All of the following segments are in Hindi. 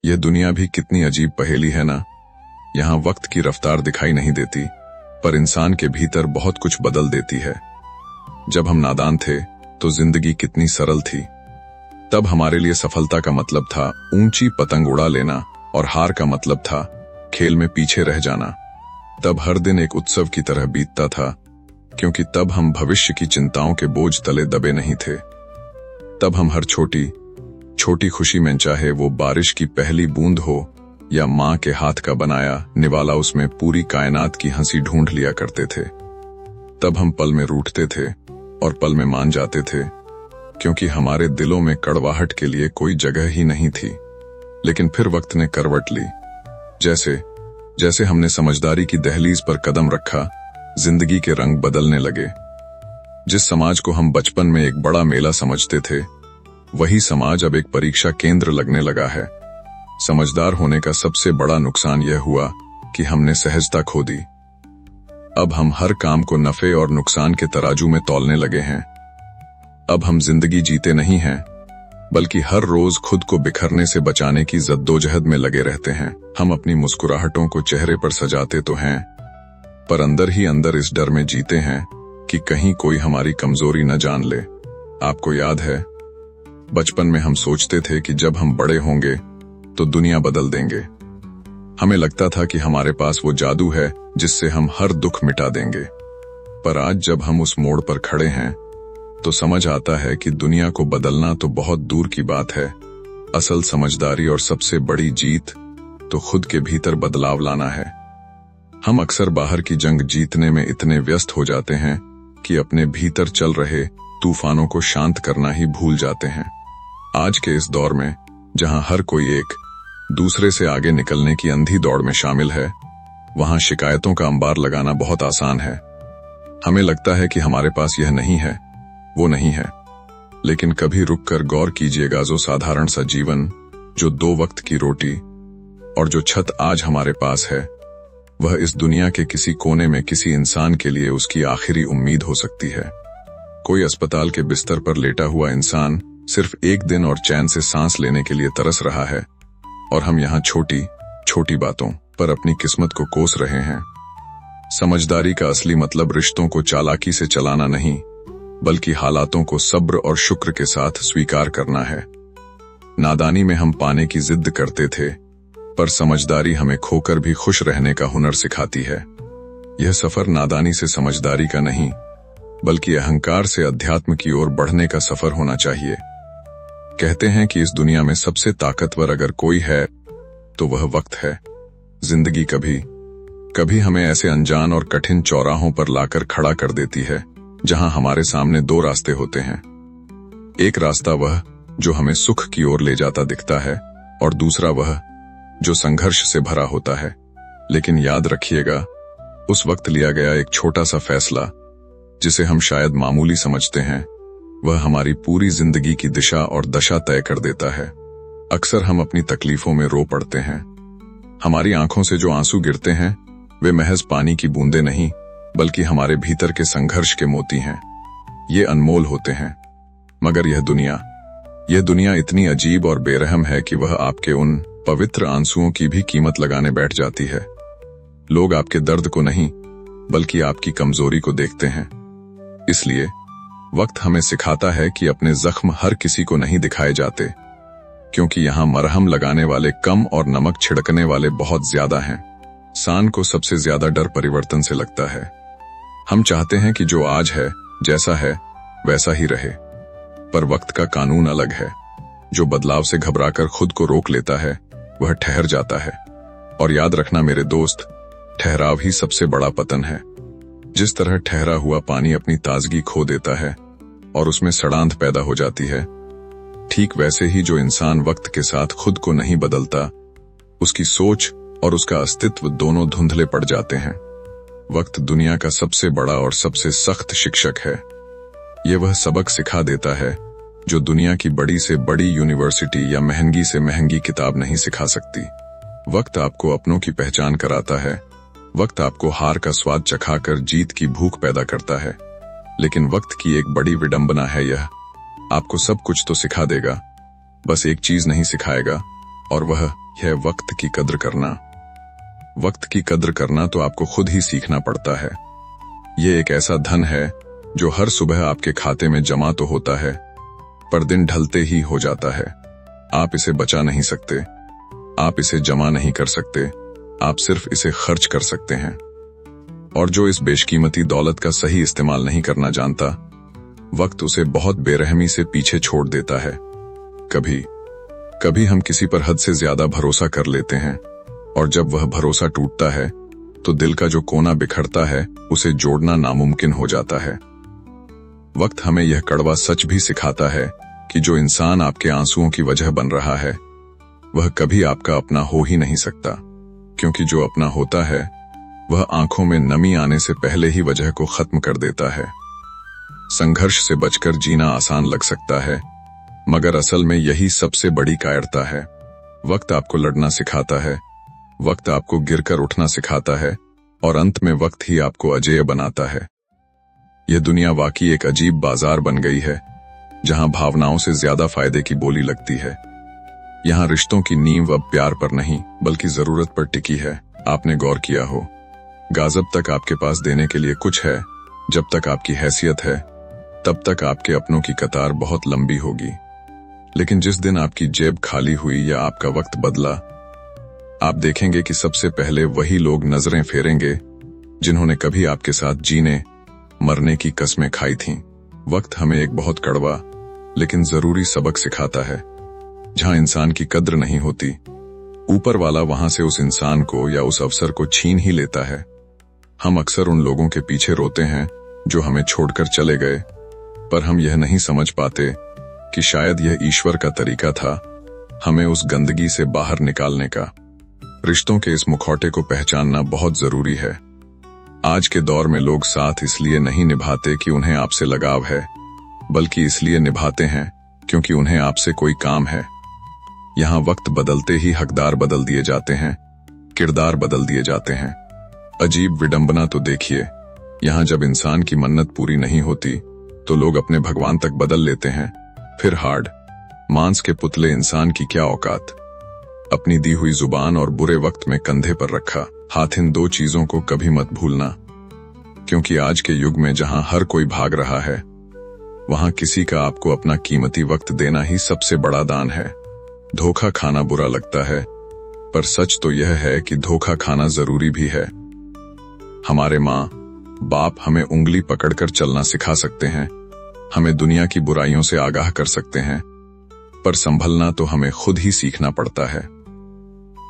यह दुनिया भी कितनी अजीब पहेली है ना। यहाँ वक्त की रफ्तार दिखाई नहीं देती, पर इंसान के भीतर बहुत कुछ बदल देती है। जब हम नादान थे तो जिंदगी कितनी सरल थी। तब हमारे लिए सफलता का मतलब था ऊंची पतंग उड़ा लेना और हार का मतलब था खेल में पीछे रह जाना। तब हर दिन एक उत्सव की तरह बीतता था, क्योंकि तब हम भविष्य की चिंताओं के बोझ तले दबे नहीं थे। तब हम हर छोटी छोटी खुशी में, चाहे वो बारिश की पहली बूंद हो या माँ के हाथ का बनाया निवाला, उसमें पूरी कायनात की हंसी ढूंढ लिया करते थे। तब हम पल में रूठते थे और पल में मान जाते थे, क्योंकि हमारे दिलों में कड़वाहट के लिए कोई जगह ही नहीं थी। लेकिन फिर वक्त ने करवट ली। जैसे जैसे हमने समझदारी की दहलीज पर कदम रखा, जिंदगी के रंग बदलने लगे। जिस समाज को हम बचपन में एक बड़ा मेला समझते थे, वही समाज अब एक परीक्षा केंद्र लगने लगा है। समझदार होने का सबसे बड़ा नुकसान यह हुआ कि हमने सहजता खो दी। अब हम हर काम को नफे और नुकसान के तराजू में तौलने लगे हैं। अब हम जिंदगी जीते नहीं हैं, बल्कि हर रोज खुद को बिखरने से बचाने की जद्दोजहद में लगे रहते हैं। हम अपनी मुस्कुराहटों को चेहरे पर सजाते तो हैं, पर अंदर ही अंदर इस डर में जीते हैं कि कहीं कोई हमारी कमजोरी न जान ले। आपको याद है, बचपन में हम सोचते थे कि जब हम बड़े होंगे तो दुनिया बदल देंगे। हमें लगता था कि हमारे पास वो जादू है जिससे हम हर दुख मिटा देंगे। पर आज जब हम उस मोड़ पर खड़े हैं, तो समझ आता है कि दुनिया को बदलना तो बहुत दूर की बात है। असल समझदारी और सबसे बड़ी जीत तो खुद के भीतर बदलाव लाना है। हम अक्सर बाहर की जंग जीतने में इतने व्यस्त हो जाते हैं कि अपने भीतर चल रहे तूफानों को शांत करना ही भूल जाते हैं। आज के इस दौर में, जहां हर कोई एक दूसरे से आगे निकलने की अंधी दौड़ में शामिल है, वहां शिकायतों का अंबार लगाना बहुत आसान है। हमें लगता है कि हमारे पास यह नहीं है, वो नहीं है। लेकिन कभी रुककर गौर कीजिएगा, जो साधारण सा जीवन, जो 2 वक्त की रोटी और जो छत आज हमारे पास है, वह इस दुनिया के किसी कोने में किसी इंसान के लिए उसकी आखिरी उम्मीद हो सकती है। कोई अस्पताल के बिस्तर पर लेटा हुआ इंसान सिर्फ एक दिन और चैन से सांस लेने के लिए तरस रहा है, और हम यहाँ छोटी छोटी बातों पर अपनी किस्मत को कोस रहे हैं। समझदारी का असली मतलब रिश्तों को चालाकी से चलाना नहीं, बल्कि हालातों को सब्र और शुक्र के साथ स्वीकार करना है। नादानी में हम पाने की जिद करते थे, पर समझदारी हमें खोकर भी खुश रहने का हुनर सिखाती है। यह सफर नादानी से समझदारी का नहीं, बल्कि अहंकार से अध्यात्म की ओर बढ़ने का सफर होना चाहिए। कहते हैं कि इस दुनिया में सबसे ताकतवर अगर कोई है तो वह वक्त है। जिंदगी कभी कभी हमें ऐसे अनजान और कठिन चौराहों पर लाकर खड़ा कर देती है, जहां हमारे सामने 2 रास्ते होते हैं। एक रास्ता वह जो हमें सुख की ओर ले जाता दिखता है, और दूसरा वह जो संघर्ष से भरा होता है। लेकिन याद रखिएगा, उस वक्त लिया गया एक छोटा सा फैसला, जिसे हम शायद मामूली समझते हैं, वह हमारी पूरी जिंदगी की दिशा और दशा तय कर देता है। अक्सर हम अपनी तकलीफों में रो पड़ते हैं। हमारी आंखों से जो आंसू गिरते हैं, वे महज पानी की बूंदें नहीं, बल्कि हमारे भीतर के संघर्ष के मोती हैं। ये अनमोल होते हैं। मगर यह दुनिया इतनी अजीब और बेरहम है कि वह आपके उन पवित्र आंसुओं की भी कीमत लगाने बैठ जाती है। लोग आपके दर्द को नहीं, बल्कि आपकी कमजोरी को देखते हैं। इसलिए वक्त हमें सिखाता है कि अपने जख्म हर किसी को नहीं दिखाए जाते, क्योंकि यहाँ मरहम लगाने वाले कम और नमक छिड़कने वाले बहुत ज्यादा हैं। इंसान को सबसे ज्यादा डर परिवर्तन से लगता है। हम चाहते हैं कि जो आज है, जैसा है, वैसा ही रहे, पर वक्त का कानून अलग है। जो बदलाव से घबराकर खुद को रोक लेता है, वह ठहर जाता है। और याद रखना मेरे दोस्त, ठहराव ही सबसे बड़ा पतन है। जिस तरह ठहरा हुआ पानी अपनी ताजगी खो देता है और उसमें सड़ांध पैदा हो जाती है, ठीक वैसे ही जो इंसान वक्त के साथ खुद को नहीं बदलता, उसकी सोच और उसका अस्तित्व दोनों धुंधले पड़ जाते हैं। वक्त दुनिया का सबसे बड़ा और सबसे सख्त शिक्षक है। यह वह सबक सिखा देता है जो दुनिया की बड़ी से बड़ी यूनिवर्सिटी या महंगी से महंगी किताब नहीं सिखा सकती। वक्त आपको अपनों की पहचान कराता है। वक्त आपको हार का स्वाद चखाकर जीत की भूख पैदा करता है। लेकिन वक्त की एक बड़ी विडंबना है यह, आपको सब कुछ तो सिखा देगा, बस एक चीज नहीं सिखाएगा, और वह है वक्त की कद्र करना। वक्त की कद्र करना तो आपको खुद ही सीखना पड़ता है। ये एक ऐसा धन है जो हर सुबह आपके खाते में जमा तो होता है, पर दिन ढलते ही हो जाता है। आप इसे बचा नहीं सकते, आप इसे जमा नहीं कर सकते, आप सिर्फ इसे खर्च कर सकते हैं। और जो इस बेशकीमती दौलत का सही इस्तेमाल नहीं करना जानता, वक्त उसे बहुत बेरहमी से पीछे छोड़ देता है। कभी कभी हम किसी पर हद से ज्यादा भरोसा कर लेते हैं, और जब वह भरोसा टूटता है तो दिल का जो कोना बिखरता है उसे जोड़ना नामुमकिन हो जाता है। वक्त हमें यह कड़वा सच भी सिखाता है कि जो इंसान आपके आंसुओं की वजह बन रहा है वह कभी आपका अपना हो ही नहीं सकता, क्योंकि जो अपना होता है वह आंखों में नमी आने से पहले ही वजह को खत्म कर देता है। संघर्ष से बचकर जीना आसान लग सकता है, मगर असल में यही सबसे बड़ी कायरता है। वक्त आपको लड़ना सिखाता है, वक्त आपको गिरकर उठना सिखाता है, और अंत में वक्त ही आपको अजेय बनाता है। यह दुनिया वाकई एक अजीब बाजार बन गई है, जहां भावनाओं से ज्यादा फायदे की बोली लगती है। यहां रिश्तों की नींव अब प्यार पर नहीं बल्कि जरूरत पर टिकी है। आपने गौर किया हो, जब तक आपके पास देने के लिए कुछ है, जब तक आपकी हैसियत है, तब तक आपके अपनों की कतार बहुत लंबी होगी। लेकिन जिस दिन आपकी जेब खाली हुई या आपका वक्त बदला, आप देखेंगे कि सबसे पहले वही लोग नजरें फेरेंगे जिन्होंने कभी आपके साथ जीने मरने की कस्में खाई थीं। वक्त हमें एक बहुत कड़वा लेकिन जरूरी सबक सिखाता है। जहां इंसान की कद्र नहीं होती, ऊपर वाला वहां से उस इंसान को या उस अवसर को छीन ही लेता है। हम अक्सर उन लोगों के पीछे रोते हैं जो हमें छोड़कर चले गए, पर हम यह नहीं समझ पाते कि शायद यह ईश्वर का तरीका था हमें उस गंदगी से बाहर निकालने का। रिश्तों के इस मुखौटे को पहचानना बहुत जरूरी है। आज के दौर में लोग साथ इसलिए नहीं निभाते कि उन्हें आपसे लगाव है, बल्कि इसलिए निभाते हैं क्योंकि उन्हें आपसे कोई काम है। यहाँ वक्त बदलते ही हकदार बदल दिए जाते हैं, किरदार बदल दिए जाते हैं। अजीब विडंबना तो देखिए, यहाँ जब इंसान की मन्नत पूरी नहीं होती तो लोग अपने भगवान तक बदल लेते हैं। फिर हार्ड मांस के पुतले इंसान की क्या औकात। अपनी दी हुई जुबान और बुरे वक्त में कंधे पर रखा हाथ, इन दो चीजों को कभी मत भूलना, क्योंकि आज के युग में जहां हर कोई भाग रहा है, वहां किसी का आपको अपना कीमती वक्त देना ही सबसे बड़ा दान है। धोखा खाना बुरा लगता है, पर सच तो यह है कि धोखा खाना जरूरी भी है। हमारे माँ बाप हमें उंगली पकड़कर चलना सिखा सकते हैं, हमें दुनिया की बुराइयों से आगाह कर सकते हैं, पर संभलना तो हमें खुद ही सीखना पड़ता है।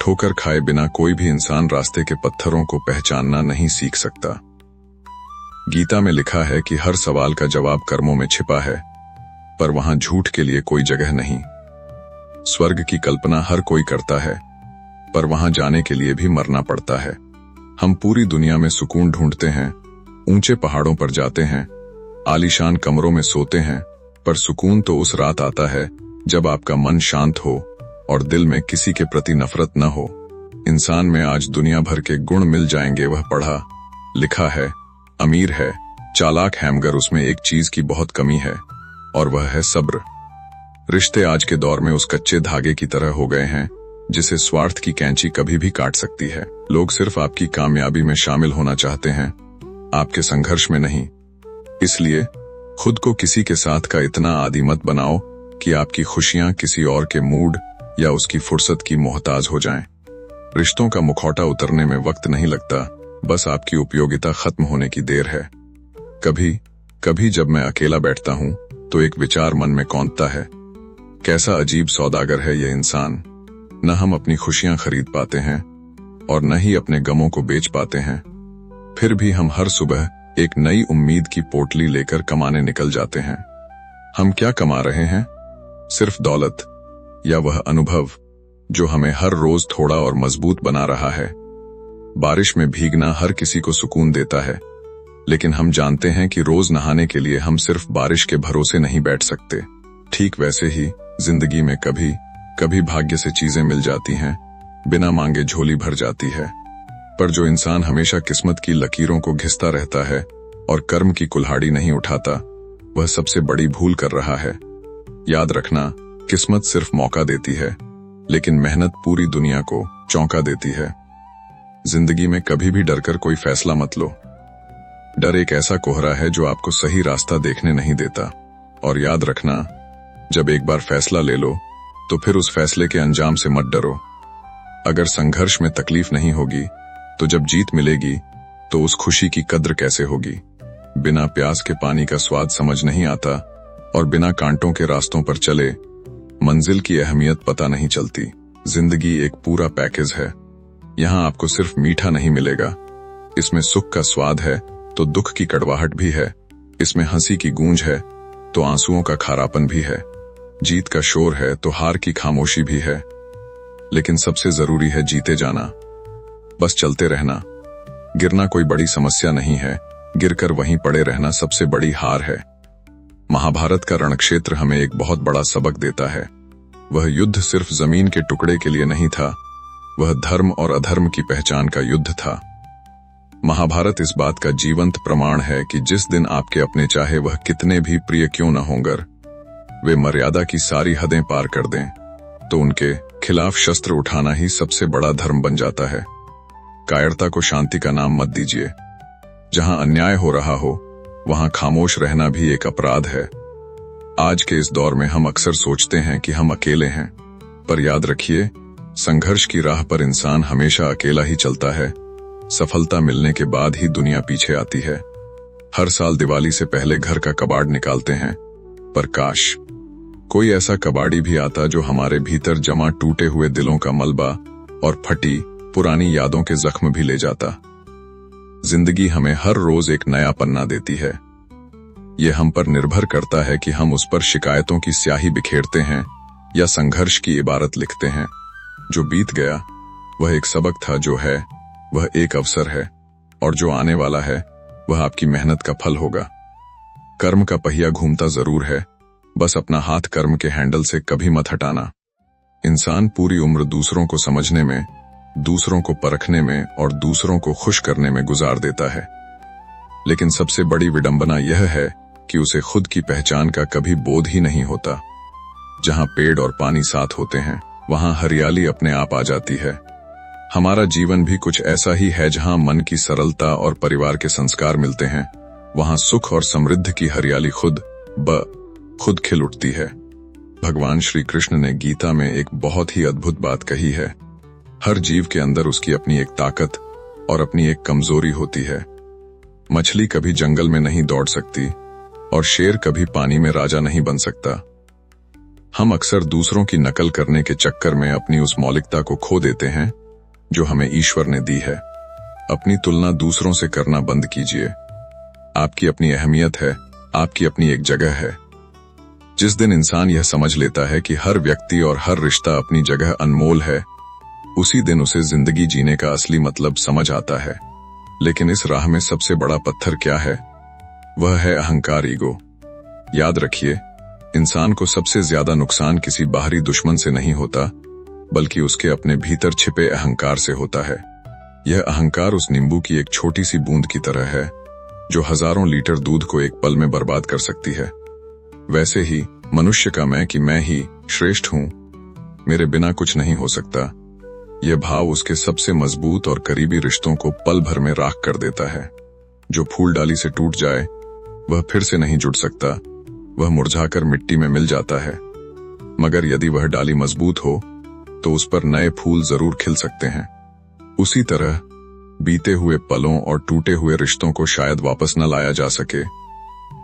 ठोकर खाए बिना कोई भी इंसान रास्ते के पत्थरों को पहचानना नहीं सीख सकता। गीता में लिखा है कि हर सवाल का जवाब कर्मों में छिपा है, पर वहां झूठ के लिए कोई जगह नहीं। स्वर्ग की कल्पना हर कोई करता है, पर वहां जाने के लिए भी मरना पड़ता है। हम पूरी दुनिया में सुकून ढूंढते हैं, ऊंचे पहाड़ों पर जाते हैं, आलीशान कमरों में सोते हैं, पर सुकून तो उस रात आता है जब आपका मन शांत हो और दिल में किसी के प्रति नफरत न हो। इंसान में आज दुनिया भर के गुण मिल जाएंगे, वह पढ़ा लिखा है, अमीर है, चालाक है, मगर उसमें एक चीज की बहुत कमी है, और वह है सब्र। रिश्ते आज के दौर में उस कच्चे धागे की तरह हो गए हैं जिसे स्वार्थ की कैंची कभी भी काट सकती है। लोग सिर्फ आपकी कामयाबी में शामिल होना चाहते हैं, आपके संघर्ष में नहीं। इसलिए खुद को किसी के साथ का इतना आदी मत बनाओ कि आपकी खुशियां किसी और के मूड या उसकी फुर्सत की मोहताज हो जाएं। रिश्तों का मुखौटा उतरने में वक्त नहीं लगता, बस आपकी उपयोगिता खत्म होने की देर है। कभी कभी जब मैं अकेला बैठता हूं तो एक विचार मन में कौंधता है, कैसा अजीब सौदागर है यह इंसान। न हम अपनी खुशियां खरीद पाते हैं और न ही अपने गमों को बेच पाते हैं, फिर भी हम हर सुबह एक नई उम्मीद की पोटली लेकर कमाने निकल जाते हैं। हम क्या कमा रहे हैं? सिर्फ दौलत या वह अनुभव जो हमें हर रोज थोड़ा और मजबूत बना रहा है। बारिश में भीगना हर किसी को सुकून देता है, लेकिन हम जानते हैं कि रोज नहाने के लिए हम सिर्फ बारिश के भरोसे नहीं बैठ सकते। ठीक वैसे ही जिंदगी में कभी कभी भाग्य से चीजें मिल जाती हैं, बिना मांगे झोली भर जाती है। पर जो इंसान हमेशा किस्मत की लकीरों को घिसता रहता है और कर्म की कुल्हाड़ी नहीं उठाता, वह सबसे बड़ी भूल कर रहा है। याद रखना, किस्मत सिर्फ मौका देती है, लेकिन मेहनत पूरी दुनिया को चौंका देती है। जिंदगी में कभी भी डरकर कोई फैसला मत लो। डर एक ऐसा कोहरा है जो आपको सही रास्ता देखने नहीं देता। और याद रखना, जब एक बार फैसला ले लो तो फिर उस फैसले के अंजाम से मत डरो। अगर संघर्ष में तकलीफ नहीं होगी तो जब जीत मिलेगी तो उस खुशी की कद्र कैसे होगी। बिना प्यास के पानी का स्वाद समझ नहीं आता और बिना कांटों के रास्तों पर चले मंजिल की अहमियत पता नहीं चलती। जिंदगी एक पूरा पैकेज है। यहाँ आपको सिर्फ मीठा नहीं मिलेगा, इसमें सुख का स्वाद है तो दुख की कड़वाहट भी है, इसमें हंसी की गूंज है तो आंसुओं का खारापन भी है, जीत का शोर है तो हार की खामोशी भी है। लेकिन सबसे जरूरी है जीते जाना, बस चलते रहना। गिरना कोई बड़ी समस्या नहीं है, गिरकर वहीं पड़े रहना सबसे बड़ी हार है। महाभारत का रणक्षेत्र हमें एक बहुत बड़ा सबक देता है। वह युद्ध सिर्फ जमीन के टुकड़े के लिए नहीं था, वह धर्म और अधर्म की पहचान का युद्ध था। महाभारत इस बात का जीवंत प्रमाण है कि जिस दिन आपके अपने चाहे वह कितने भी प्रिय क्यों न होंगर, वे मर्यादा की सारी हदें पार कर दें तो उनके खिलाफ शस्त्र उठाना ही सबसे बड़ा धर्म बन जाता है। कायरता को शांति का नाम मत दीजिए। जहां अन्याय हो रहा हो वहां खामोश रहना भी एक अपराध है। आज के इस दौर में हम अक्सर सोचते हैं कि हम अकेले हैं, पर याद रखिए, संघर्ष की राह पर इंसान हमेशा अकेला ही चलता है। सफलता मिलने के बाद ही दुनिया पीछे आती है। हर साल दिवाली से पहले घर का कबाड़ निकालते हैं, पर काश कोई ऐसा कबाड़ी भी आता जो हमारे भीतर जमा टूटे हुए दिलों का मलबा और फटी पुरानी यादों के जख्म भी ले जाता। जिंदगी हमें हर रोज एक नया पन्ना देती है। यह हम पर निर्भर करता है कि हम उस पर शिकायतों की स्याही बिखेरते हैं या संघर्ष की इबारत लिखते हैं। जो बीत गया वह एक सबक था, जो है वह एक अवसर है, और जो आने वाला है वह आपकी मेहनत का फल होगा। कर्म का पहिया घूमता जरूर है, बस अपना हाथ कर्म के हैंडल से कभी मत हटाना। इंसान पूरी उम्र दूसरों को समझने में, दूसरों को परखने में और दूसरों को खुश करने में गुजार देता है, लेकिन सबसे बड़ी विडंबना यह है कि उसे खुद की पहचान का कभी बोध ही नहीं होता। जहां पेड़ और पानी साथ होते हैं वहां हरियाली अपने आप आ जाती है। हमारा जीवन भी कुछ ऐसा ही है। जहां मन की सरलता और परिवार के संस्कार मिलते हैं वहां सुख और समृद्धि की हरियाली खुद खिल उठती है। भगवान श्री कृष्ण ने गीता में एक बहुत ही अद्भुत बात कही है। हर जीव के अंदर उसकी अपनी एक ताकत और अपनी एक कमजोरी होती है। मछली कभी जंगल में नहीं दौड़ सकती और शेर कभी पानी में राजा नहीं बन सकता। हम अक्सर दूसरों की नकल करने के चक्कर में अपनी उस मौलिकता को खो देते हैं जो हमें ईश्वर ने दी है। अपनी तुलना दूसरों से करना बंद कीजिए। आपकी अपनी अहमियत है, आपकी अपनी एक जगह है। जिस दिन इंसान यह समझ लेता है कि हर व्यक्ति और हर रिश्ता अपनी जगह अनमोल है, उसी दिन उसे जिंदगी जीने का असली मतलब समझ आता है। लेकिन इस राह में सबसे बड़ा पत्थर क्या है? वह है अहंकार, ईगो। याद रखिए, इंसान को सबसे ज्यादा नुकसान किसी बाहरी दुश्मन से नहीं होता, बल्कि उसके अपने भीतर छिपे अहंकार से होता है। यह अहंकार उस नींबू की एक छोटी सी बूंद की तरह है जो हजारों लीटर दूध को एक पल में बर्बाद कर सकती है। वैसे ही मनुष्य का मैं कि मैं ही श्रेष्ठ हूं, मेरे बिना कुछ नहीं हो सकता, यह भाव उसके सबसे मजबूत और करीबी रिश्तों को पल भर में राख कर देता है। जो फूल डाली से टूट जाए वह फिर से नहीं जुड़ सकता, वह मुरझाकर मिट्टी में मिल जाता है। मगर यदि वह डाली मजबूत हो तो उस पर नए फूल जरूर खिल सकते हैं। उसी तरह बीते हुए पलों और टूटे हुए रिश्तों को शायद वापस न लाया जा सके,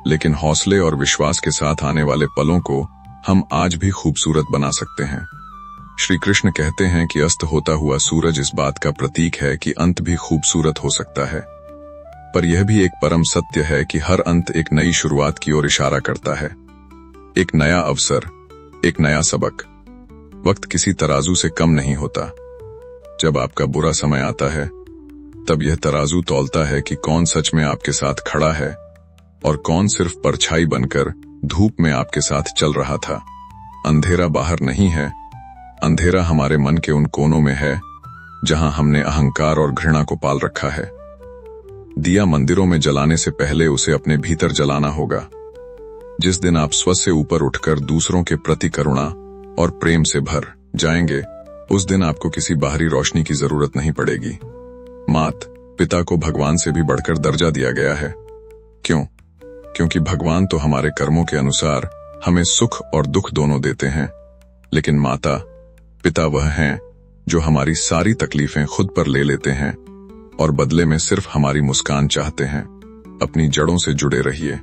लेकिन हौसले और विश्वास के साथ आने वाले पलों को हम आज भी खूबसूरत बना सकते हैं। श्री कृष्ण कहते हैं कि अस्त होता हुआ सूरज इस बात का प्रतीक है कि अंत भी खूबसूरत हो सकता है, पर यह भी एक परम सत्य है कि हर अंत एक नई शुरुआत की ओर इशारा करता है। एक नया अवसर, एक नया सबक। वक्त किसी तराजू से कम नहीं होता। जब आपका बुरा समय आता है तब यह तराजू तौलता है कि कौन सच में आपके साथ खड़ा है और कौन सिर्फ परछाई बनकर धूप में आपके साथ चल रहा था। अंधेरा बाहर नहीं है, अंधेरा हमारे मन के उन कोनों में है जहां हमने अहंकार और घृणा को पाल रखा है। दिया मंदिरों में जलाने से पहले उसे अपने भीतर जलाना होगा। जिस दिन आप स्व से ऊपर उठकर दूसरों के प्रति करुणा और प्रेम से भर जाएंगे, उस दिन आपको किसी बाहरी रोशनी की जरूरत नहीं पड़ेगी। मात पिता को भगवान से भी बढ़कर दर्जा दिया गया है। क्यों? क्योंकि भगवान तो हमारे कर्मों के अनुसार हमें सुख और दुख दोनों देते हैं, लेकिन माता पिता वह हैं जो हमारी सारी तकलीफें खुद पर ले लेते हैं और बदले में सिर्फ हमारी मुस्कान चाहते हैं। अपनी जड़ों से जुड़े रहिए।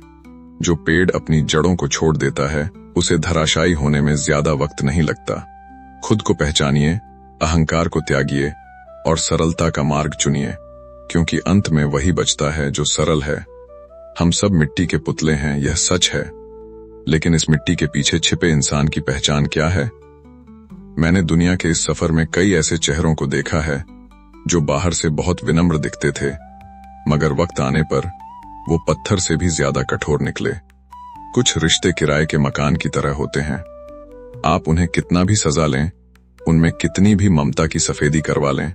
जो पेड़ अपनी जड़ों को छोड़ देता है उसे धराशायी होने में ज्यादा वक्त नहीं लगता। खुद को पहचानिए, अहंकार को त्यागिए और सरलता का मार्ग चुनिए, क्योंकि अंत में वही बचता है जो सरल है। हम सब मिट्टी के पुतले हैं, यह सच है, लेकिन इस मिट्टी के पीछे छिपे इंसान की पहचान क्या है? मैंने दुनिया के इस सफर में कई ऐसे चेहरों को देखा है जो बाहर से बहुत विनम्र दिखते थे, मगर वक्त आने पर वो पत्थर से भी ज्यादा कठोर निकले। कुछ रिश्ते किराए के मकान की तरह होते हैं। आप उन्हें कितना भी सजा लें, उनमें कितनी भी ममता की सफेदी करवा लें,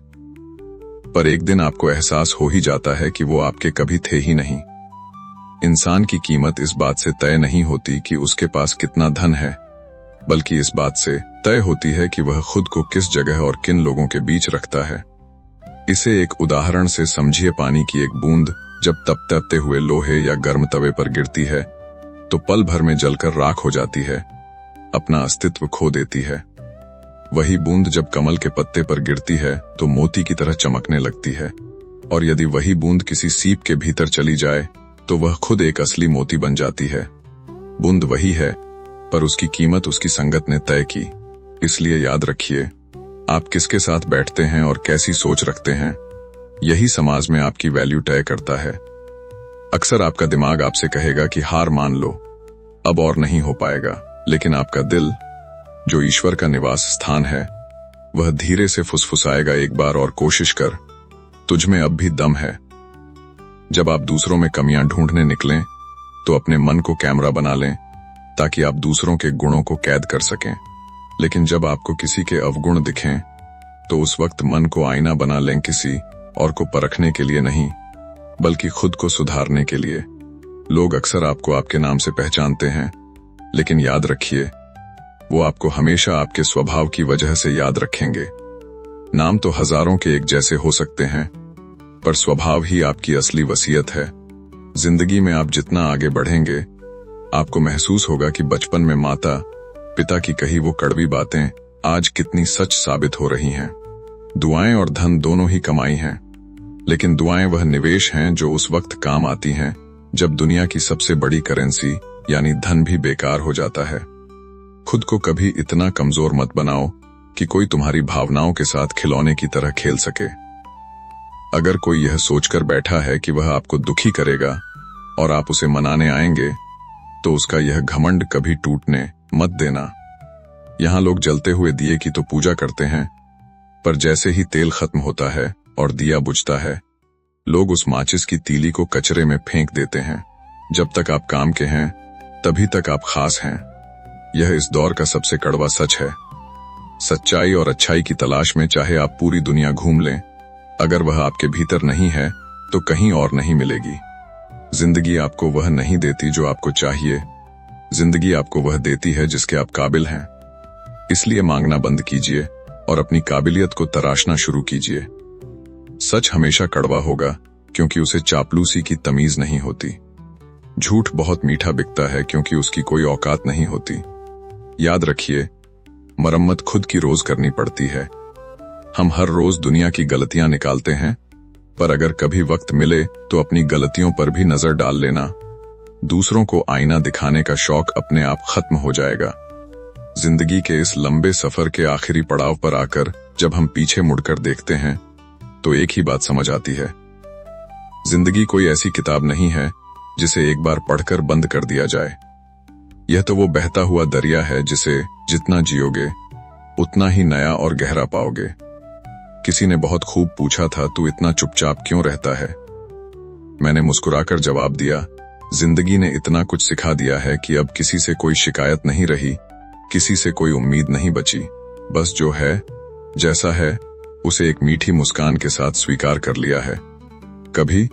पर एक दिन आपको एहसास हो ही जाता है कि वो आपके कभी थे ही नहीं। इंसान की कीमत इस बात से तय नहीं होती कि उसके पास कितना धन है, बल्कि इस बात से तय होती है कि वह खुद को किस जगह और किन लोगों के बीच रखता है। इसे एक उदाहरण से समझिए। पानी की एक बूंद जब तपते हुए लोहे या गर्म तवे पर गिरती है तो पल भर में जलकर राख हो जाती है, अपना अस्तित्व खो देती है। वही बूंद जब कमल के पत्ते पर गिरती है तो मोती की तरह चमकने लगती है, और यदि वही बूंद किसी सीप के भीतर चली जाए तो वह खुद एक असली मोती बन जाती है। बूंद वही है, पर उसकी कीमत उसकी संगत ने तय की। इसलिए याद रखिए, आप किसके साथ बैठते हैं और कैसी सोच रखते हैं, यही समाज में आपकी वैल्यू तय करता है। अक्सर आपका दिमाग आपसे कहेगा कि हार मान लो, अब और नहीं हो पाएगा, लेकिन आपका दिल, जो ईश्वर का निवास स्थान है, वह धीरे से फुसफुसाएगा, एक बार और कोशिश कर, तुझमें अब भी दम है। जब आप दूसरों में कमियां ढूंढने निकलें तो अपने मन को कैमरा बना लें ताकि आप दूसरों के गुणों को कैद कर सकें, लेकिन जब आपको किसी के अवगुण दिखें तो उस वक्त मन को आईना बना लें, किसी और को परखने के लिए नहीं, बल्कि खुद को सुधारने के लिए। लोग अक्सर आपको आपके नाम से पहचानते हैं, लेकिन याद रखिए, वो आपको हमेशा आपके स्वभाव की वजह से याद रखेंगे। नाम तो हजारों के एक जैसे हो सकते हैं, पर स्वभाव ही आपकी असली वसीयत है। जिंदगी में आप जितना आगे बढ़ेंगे, आपको महसूस होगा कि बचपन में माता पिता की कही वो कड़वी बातें आज कितनी सच साबित हो रही हैं। दुआएं और धन दोनों ही कमाई हैं, लेकिन दुआएं वह निवेश हैं जो उस वक्त काम आती हैं जब दुनिया की सबसे बड़ी करेंसी यानी धन भी बेकार हो जाता है। खुद को कभी इतना कमजोर मत बनाओ कि कोई तुम्हारी भावनाओं के साथ खिलौने की तरह खेल सके। अगर कोई यह सोचकर बैठा है कि वह आपको दुखी करेगा और आप उसे मनाने आएंगे, तो उसका यह घमंड कभी टूटने मत देना। यहां लोग जलते हुए दिए की तो पूजा करते हैं, पर जैसे ही तेल खत्म होता है और दिया बुझता है, लोग उस माचिस की तीली को कचरे में फेंक देते हैं। जब तक आप काम के हैं, तभी तक आप खास हैं। यह इस दौर का सबसे कड़वा सच है। सच्चाई और अच्छाई की तलाश में चाहे आप पूरी दुनिया घूम लें, अगर वह आपके भीतर नहीं है तो कहीं और नहीं मिलेगी। जिंदगी आपको वह नहीं देती जो आपको चाहिए, जिंदगी आपको वह देती है जिसके आप काबिल हैं। इसलिए मांगना बंद कीजिए और अपनी काबिलियत को तराशना शुरू कीजिए। सच हमेशा कड़वा होगा, क्योंकि उसे चापलूसी की तमीज नहीं होती। झूठ बहुत मीठा बिकता है, क्योंकि उसकी कोई औकात नहीं होती। याद रखिए, मरम्मत खुद की रोज करनी पड़ती है। हम हर रोज दुनिया की गलतियां निकालते हैं, पर अगर कभी वक्त मिले तो अपनी गलतियों पर भी नजर डाल लेना। दूसरों को आईना दिखाने का शौक अपने आप खत्म हो जाएगा। जिंदगी के इस लंबे सफर के आखिरी पड़ाव पर आकर जब हम पीछे मुड़कर देखते हैं तो एक ही बात समझ आती है, जिंदगी कोई ऐसी किताब नहीं है जिसे एक बार पढ़कर बंद कर दिया जाए। यह तो वो बहता हुआ दरिया है जिसे जितना जियोगे उतना ही नया और गहरा पाओगे। किसी ने बहुत खूब पूछा था, तू इतना चुपचाप क्यों रहता है? मैंने मुस्कुराकर जवाब दिया, जिंदगी ने इतना कुछ सिखा दिया है कि अब किसी से कोई शिकायत नहीं रही, किसी से कोई उम्मीद नहीं बची। बस जो है, जैसा है, उसे एक मीठी मुस्कान के साथ स्वीकार कर लिया है। कभी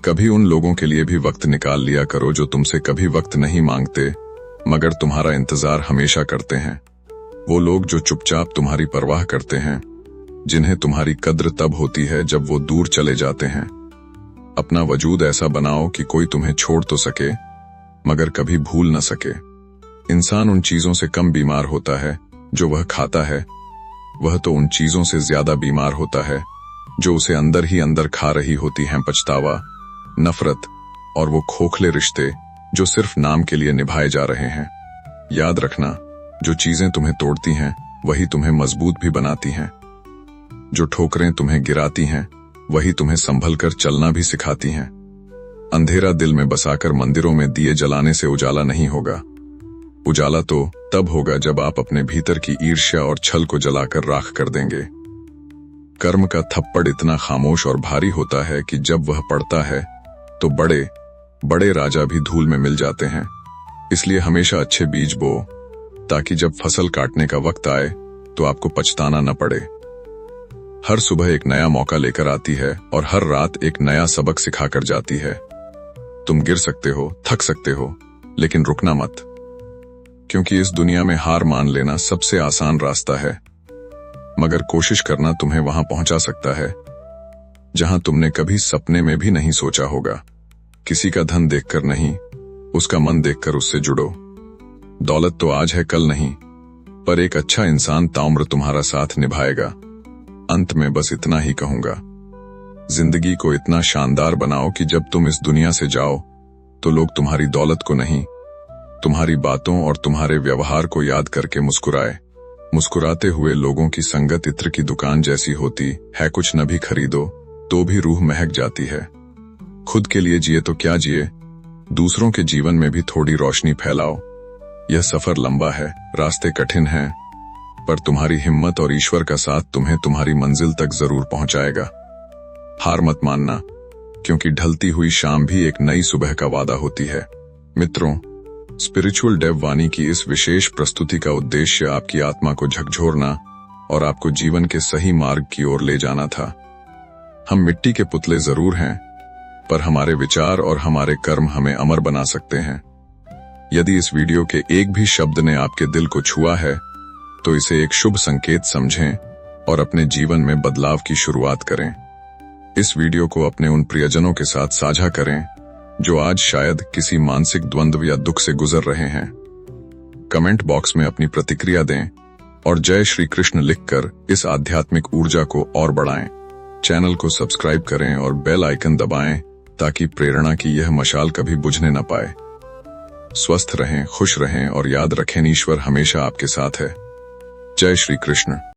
कभी उन लोगों के लिए भी वक्त निकाल लिया करो जो तुमसे कभी वक्त नहीं मांगते, मगर तुम्हारा इंतजार हमेशा करते हैं। वो लोग जो चुपचाप तुम्हारी परवाह करते हैं, जिन्हें तुम्हारी कद्र तब होती है जब वो दूर चले जाते हैं। अपना वजूद ऐसा बनाओ कि कोई तुम्हें छोड़ तो सके मगर कभी भूल न सके। इंसान उन चीजों से कम बीमार होता है जो वह खाता है, वह तो उन चीजों से ज्यादा बीमार होता है जो उसे अंदर ही अंदर खा रही होती हैं पछतावा, नफरत और वो खोखले रिश्ते जो सिर्फ नाम के लिए निभाए जा रहे हैं। याद रखना, जो चीजें तुम्हें तोड़ती हैं वही तुम्हें मजबूत भी बनाती हैं। जो ठोकरें तुम्हें गिराती हैं वही तुम्हें संभल कर चलना भी सिखाती हैं। अंधेरा दिल में बसाकर मंदिरों में दिए जलाने से उजाला नहीं होगा। उजाला तो तब होगा जब आप अपने भीतर की ईर्ष्या और छल को जलाकर राख कर देंगे। कर्म का थप्पड़ इतना खामोश और भारी होता है कि जब वह पड़ता है तो बड़े बड़े राजा भी धूल में मिल जाते हैं। इसलिए हमेशा अच्छे बीज बो, ताकि जब फसल काटने का वक्त आए तो आपको पछताना न पड़े। हर सुबह एक नया मौका लेकर आती है और हर रात एक नया सबक सिखाकर जाती है। तुम गिर सकते हो, थक सकते हो, लेकिन रुकना मत, क्योंकि इस दुनिया में हार मान लेना सबसे आसान रास्ता है, मगर कोशिश करना तुम्हें वहां पहुंचा सकता है जहां तुमने कभी सपने में भी नहीं सोचा होगा। किसी का धन देखकर नहीं, उसका मन देखकर उससे जुड़ो। दौलत तो आज है कल नहीं, पर एक अच्छा इंसान ताउम्र तुम्हारा साथ निभाएगा। अंत में बस इतना ही कहूंगा, जिंदगी को इतना शानदार बनाओ कि जब तुम इस दुनिया से जाओ तो लोग तुम्हारी दौलत को नहीं, तुम्हारी बातों और तुम्हारे व्यवहार को याद करके मुस्कुराए। मुस्कुराते हुए लोगों की संगत इत्र की दुकान जैसी होती है, कुछ न भी खरीदो तो भी रूह महक जाती है। खुद के लिए जिए तो क्या जिए, दूसरों के जीवन में भी थोड़ी रोशनी फैलाओ। यह सफर लंबा है, रास्ते कठिन हैं, पर तुम्हारी हिम्मत और ईश्वर का साथ तुम्हें तुम्हारी मंजिल तक जरूर पहुंचाएगा। हार मत मानना, क्योंकि ढलती हुई शाम भी एक नई सुबह का वादा होती है। मित्रों, स्पिरिचुअल डेव वाणी की इस विशेष प्रस्तुति का उद्देश्य आपकी आत्मा को झकझोरना और आपको जीवन के सही मार्ग की ओर ले जाना था। हम मिट्टी के पुतले जरूर हैं, पर हमारे विचार और हमारे कर्म हमें अमर बना सकते हैं। यदि इस वीडियो के एक भी शब्द ने आपके दिल को छुआ है तो इसे एक शुभ संकेत समझें और अपने जीवन में बदलाव की शुरुआत करें। इस वीडियो को अपने उन प्रियजनों के साथ साझा करें जो आज शायद किसी मानसिक द्वंद्व या दुख से गुजर रहे हैं। कमेंट बॉक्स में अपनी प्रतिक्रिया दें और जय श्री कृष्ण लिखकर इस आध्यात्मिक ऊर्जा को और बढ़ाएं। चैनल को सब्सक्राइब करें और बेल आइकन दबाएं ताकि प्रेरणा की यह मशाल कभी बुझने न पाए। स्वस्थ रहें, खुश रहें और याद रखें, ईश्वर हमेशा आपके साथ है। जय श्री कृष्ण।